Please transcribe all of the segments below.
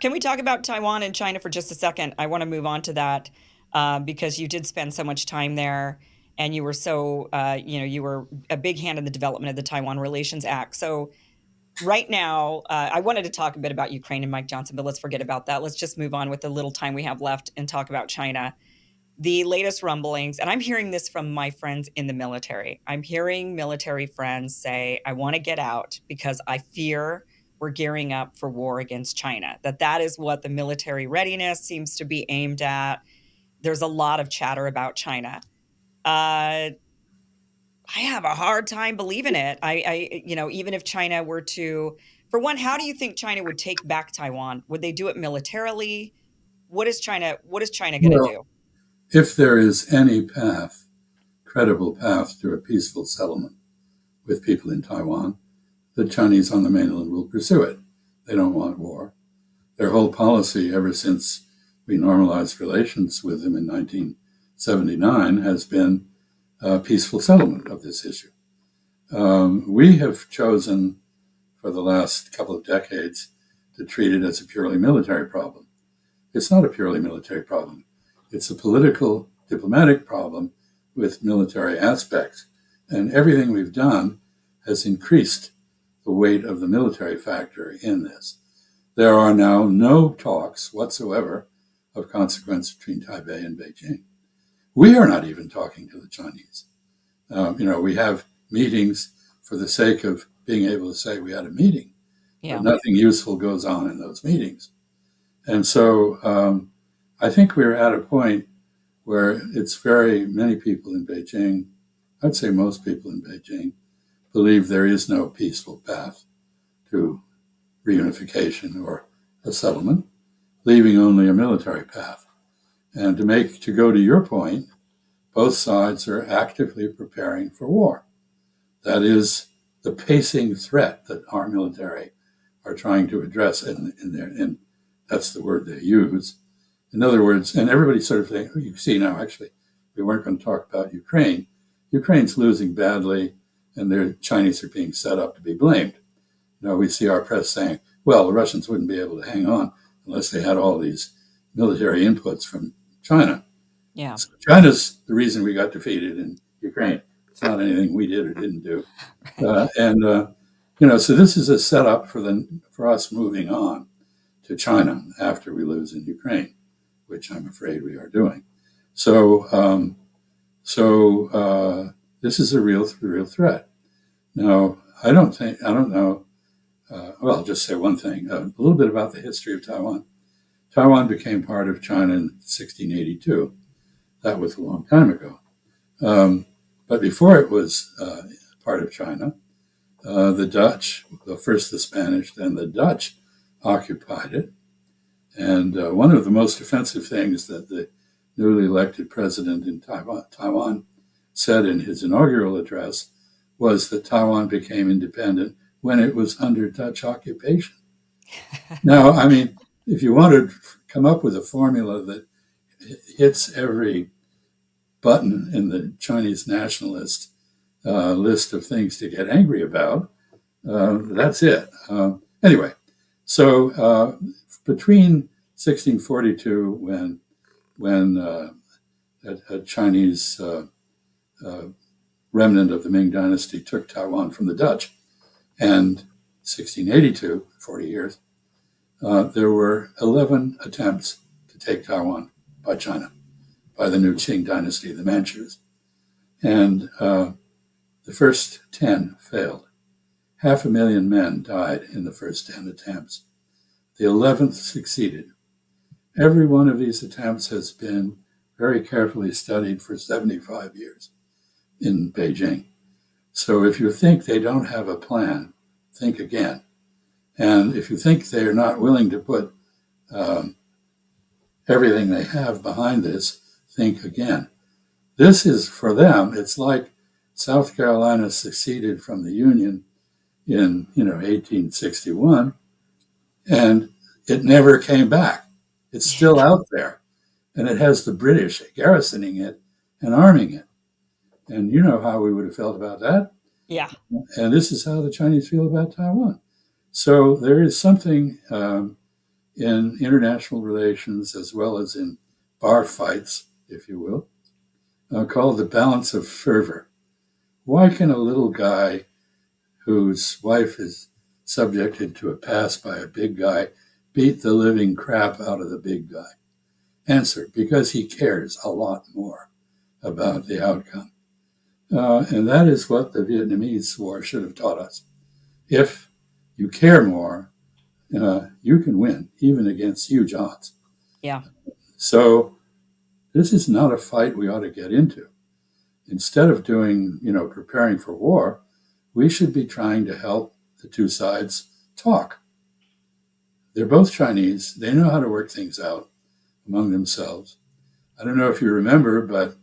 Can we talk about Taiwan and China for just a second? I want to move on to that because you did spend so much time there, and you were so, you were a big hand in the development of the Taiwan Relations Act. So right now, I wanted to talk a bit about Ukraine and Mike Johnson, but let's forget about that. Let's just move on with the little time we have left and talk about China. The latest rumblings, and I'm hearing this from my friends in the military. I'm hearing military friends say, I want to get out because I fear we're gearing up for war against China. That is what the military readiness seems to be aimed at. There's a lot of chatter about China. I have a hard time believing it. Even if China were to, for one, how do you think China would take back Taiwan? Would they do it militarily? What is China going to Well, do? if there is any path, credible path to a peaceful settlement with people in Taiwan, the Chinese on the mainland will pursue it. They don't want war. Their whole policy ever since we normalized relations with them in 1979 has been a peaceful settlement of this issue. We have chosen for the last couple of decades to treat it as a purely military problem. It's not a purely military problem. It's a political, diplomatic problem with military aspects. And everything we've done has increased the weight of the military factor in this. There are now no talks whatsoever of consequence between Taipei and Beijing. We are not even talking to the Chinese. We have meetings for the sake of being able to say we had a meeting, Yeah. but nothing useful goes on in those meetings. And so I think we're at a point where it's very many people in Beijing, I'd say most people in Beijing, believe there is no peaceful path to reunification or a settlement, leaving only a military path. And to go to your point, both sides are actively preparing for war. That is the pacing threat that our military are trying to address, and that's the word they use. In other words, and everybody sort of thinks, you see now, actually, we weren't going to talk about Ukraine. Ukraine's losing badly, and the Chinese are being set up to be blamed. We see our press saying, well, the Russians wouldn't be able to hang on unless they had all these military inputs from China. Yeah. So China's the reason we got defeated in Ukraine. It's not anything we did or didn't do. So this is a setup for us moving on to China after we lose in Ukraine, which I'm afraid we are doing. So this is a real threat. Now, I don't know. I'll just say one thing, a little bit about the history of Taiwan. Taiwan became part of China in 1682. That was a long time ago. But before it was part of China, the Dutch, first the Spanish, then the Dutch occupied it. And one of the most offensive things that the newly elected president in Taiwan said in his inaugural address was that Taiwan became independent when it was under Dutch occupation. Now, I mean, if you want to come up with a formula that hits every button in the Chinese nationalist list of things to get angry about, that's it. Anyway, so between 1642, when a Chinese remnant of the Ming Dynasty took Taiwan from the Dutch, and 1682, 40 years, there were 11 attempts to take Taiwan by China, by the new Qing dynasty, the Manchus. And the first 10 failed. 500,000 men died in the first 10 attempts. The 11th succeeded. Every one of these attempts has been very carefully studied for 75 years in Beijing. So if you think they don't have a plan, think again. And if you think they're not willing to put everything they have behind this, think again. This is, for them, it's like South Carolina seceded from the Union in 1861, and it never came back. It's still out there, and it has the British garrisoning it and arming it. And you know how we would have felt about that. Yeah. And this is how the Chinese feel about Taiwan. So there is something in international relations as well as in bar fights, if you will, called the balance of fervor. Why can a little guy whose wife is subjected to a pass by a big guy beat the living crap out of the big guy? Answer: because he cares a lot more about the outcome. And that is what the Vietnamese War should have taught us. If you care more, you can win, even against huge odds. Yeah. So this is not a fight we ought to get into. Instead of doing, preparing for war, we should be trying to help the two sides talk. They're both Chinese. They know how to work things out among themselves. I don't know if you remember, but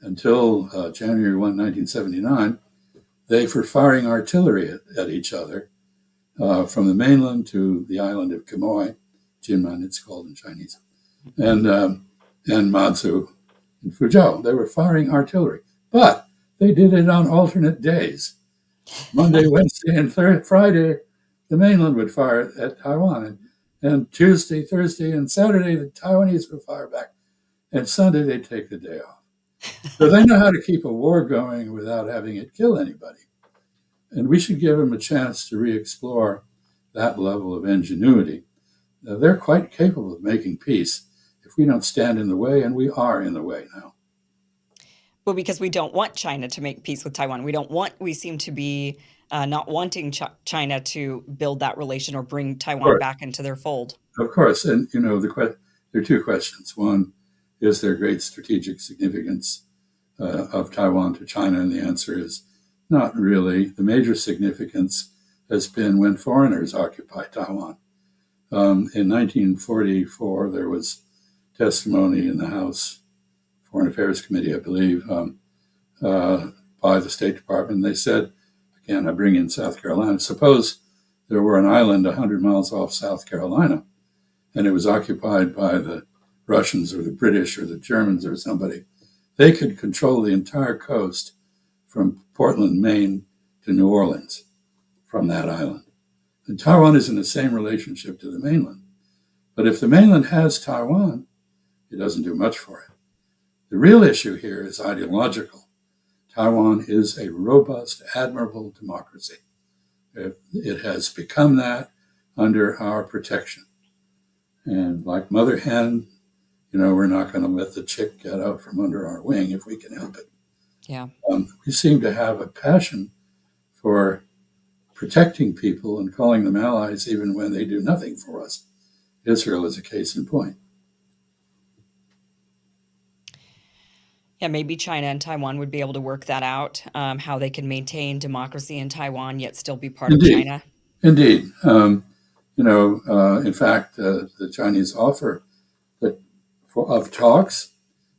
until January 1, 1979, they were firing artillery at each other from the mainland to the island of Quemoy, Jinmen it's called in Chinese, and Matsu and Fuzhou. They were firing artillery, but they did it on alternate days. Monday, Wednesday, and Friday, the mainland would fire at Taiwan, and Tuesday, Thursday, and Saturday, the Taiwanese would fire back, and Sunday they'd take the day off. So they know how to keep a war going without having it kill anybody. And we should give them a chance to re-explore that level of ingenuity. Now, they're quite capable of making peace if we don't stand in the way, and we are in the way now. Well, because we don't want China to make peace with Taiwan. We seem to be not wanting China to build that relation or bring Taiwan back into their fold. Of course. And, there are two questions. One, is there great strategic significance of Taiwan to China? And the answer is not really. The major significance has been when foreigners occupied Taiwan. In 1944, there was testimony in the House Foreign Affairs Committee, I believe, by the State Department. They said, again, I bring in South Carolina, suppose there were an island 100 miles off South Carolina, and it was occupied by the Russians or the British or the Germans or somebody. They could control the entire coast from Portland, Maine to New Orleans from that island. And Taiwan is in the same relationship to the mainland. But if the mainland has Taiwan, it doesn't do much for it. The real issue here is ideological. Taiwan is a robust, admirable democracy. It has become that under our protection. And like Mother Hen, we're not going to let the chick get out from under our wing if we can help it. Yeah. We seem to have a passion for protecting people and calling them allies even when they do nothing for us. Israel is a case in point. Yeah, maybe China and Taiwan would be able to work that out, how they can maintain democracy in Taiwan yet still be part of China. Indeed. In fact, the Chinese offer of talks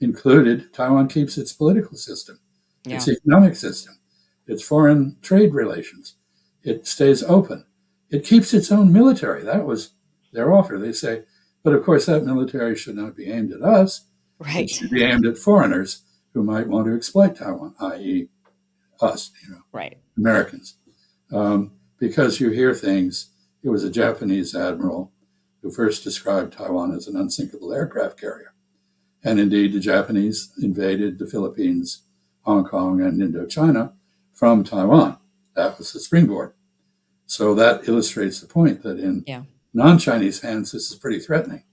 included Taiwan keeps its political system, its economic system, its foreign trade relations. It stays open. It keeps its own military. That was their offer. They say, but of course that military should not be aimed at us. Right. It should be aimed at foreigners who might want to exploit Taiwan, i.e. us, right, Americans. Because you hear things. It was a Japanese admiral who first described Taiwan as an unsinkable aircraft carrier. And indeed, the Japanese invaded the Philippines, Hong Kong, and Indochina from Taiwan. That was the springboard. So that illustrates the point that in non-Chinese hands, this is pretty threatening.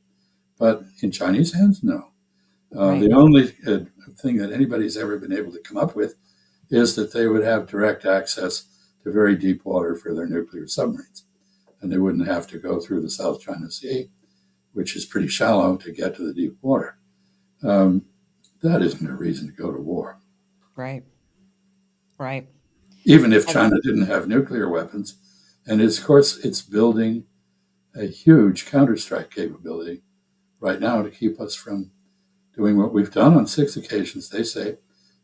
But in Chinese hands, no. The only thing that anybody's ever been able to come up with is that they would have direct access to very deep water for their nuclear submarines. And they wouldn't have to go through the South China Sea, which is pretty shallow, to get to the deep water. That isn't a reason to go to war. Right. Right. Even if China didn't have nuclear weapons. And of course, it's building a huge counterstrike capability right now to keep us from doing what we've done on 6 occasions. They say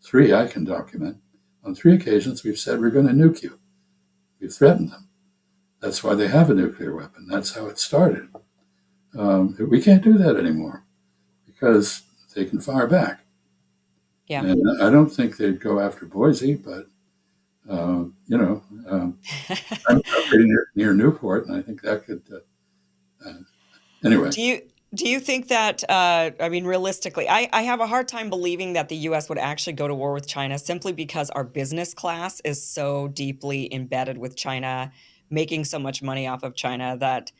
3 I can document. On 3 occasions, we've said we're going to nuke you. We've threatened them. That's why they have a nuclear weapon. That's how it started. We can't do that anymore because they can fire back. Yeah. And I don't think they'd go after Boise, but, I'm pretty near Newport, and I think that could Anyway, Do you think that, I mean, realistically, I have a hard time believing that the US would actually go to war with China simply because our business class is so deeply embedded with China, making so much money off of China that,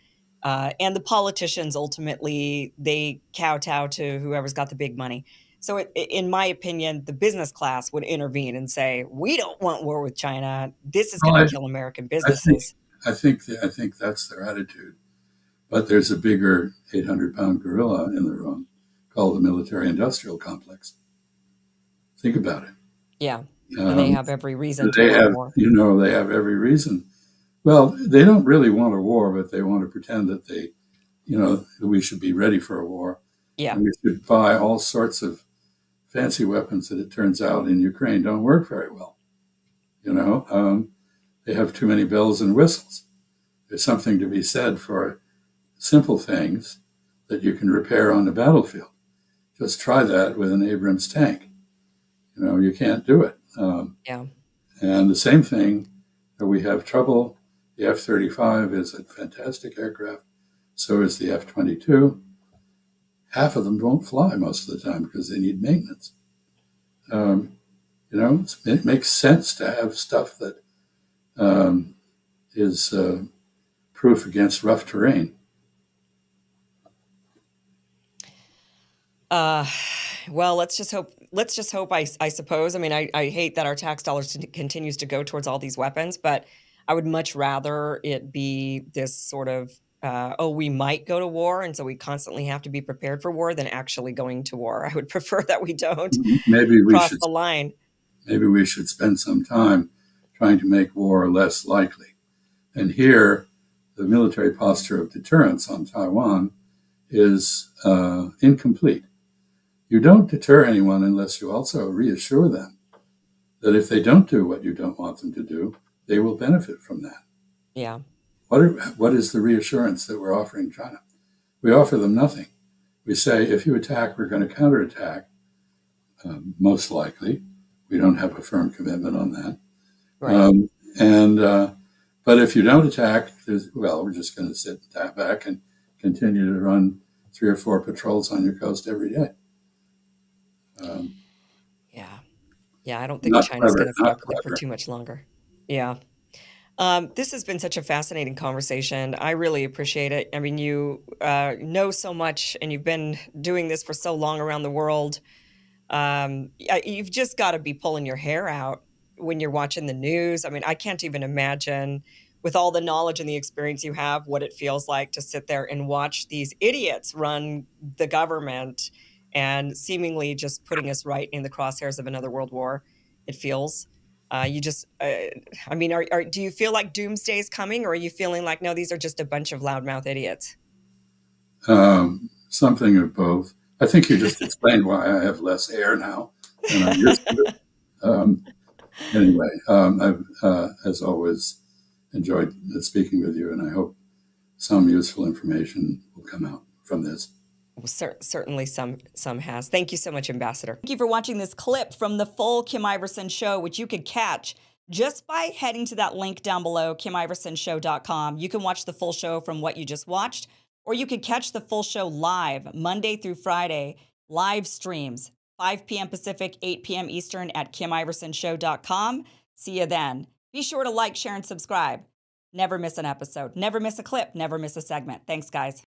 and the politicians ultimately, they kowtow to whoever's got the big money. So, in my opinion, the business class would intervene and say, we don't want war with China. This is well, going to kill American I think businesses. I think that's their attitude. But there's a bigger 800-pound gorilla in the room called the military-industrial complex. Think about it. Yeah. And they Um, have every reason to they want have, war. they have every reason. Well, they don't really want a war, but they want to pretend that we should be ready for a war, Yeah. and we should buy all sorts of fancy weapons that it turns out in Ukraine don't work very well. They have too many bells and whistles. There's something to be said for simple things that you can repair on the battlefield. Just try that with an Abrams tank. You can't do it. Yeah. And the same thing, we have trouble. The F-35 is a fantastic aircraft. So is the F-22. Half of them won't fly most of the time because they need maintenance. It makes sense to have stuff that is proof against rough terrain. Well, let's just hope. I suppose. I mean, I hate that our tax dollars continues to go towards all these weapons, but I would much rather it be this sort of, oh, we might go to war, and so we constantly have to be prepared for war than actually going to war. I would prefer that we don't Maybe we cross should the line. maybe we should spend some time trying to make war less likely. And here, the military posture of deterrence on Taiwan is incomplete. You don't deter anyone unless you also reassure them that if they don't do what you don't want them to do, they will benefit from that. Yeah. What is the reassurance that we're offering China? We offer them nothing. We say, if you attack, we're going to counterattack, most likely. We don't have a firm commitment on that. Right. But if you don't attack, we're just going to sit back and continue to run 3 or 4 patrols on your coast every day. Yeah. Yeah. I don't think Not China's clever, going to put not up with it for clever. too much longer. Yeah. This has been such a fascinating conversation. I really appreciate it. I mean, you know so much, and you've been doing this for so long around the world. You've just got to be pulling your hair out when you're watching the news. I mean, I can't even imagine, with all the knowledge and the experience you have, what it feels like to sit there and watch these idiots run the government and seemingly just putting us right in the crosshairs of another world war. It feels. I mean, do you feel like doomsday is coming, or are you feeling like, no, these are just a bunch of loudmouth idiots? Something of both. I think you just explained why I have less hair now than I used to. Anyway, I've, as always, enjoyed speaking with you, and I hope some useful information will come out from this. Well, certainly some has. Thank you so much, Ambassador. Thank you for watching this clip from the full Kim Iverson show, which you could catch just by heading to that link down below, KimIversonShow.com. You can watch the full show from what you just watched, or you could catch the full show live Monday through Friday, live streams, 5 p.m. Pacific, 8 p.m. Eastern at KimIversonShow.com. See you then. Be sure to like, share, and subscribe. Never miss an episode. Never miss a clip. Never miss a segment. Thanks, guys.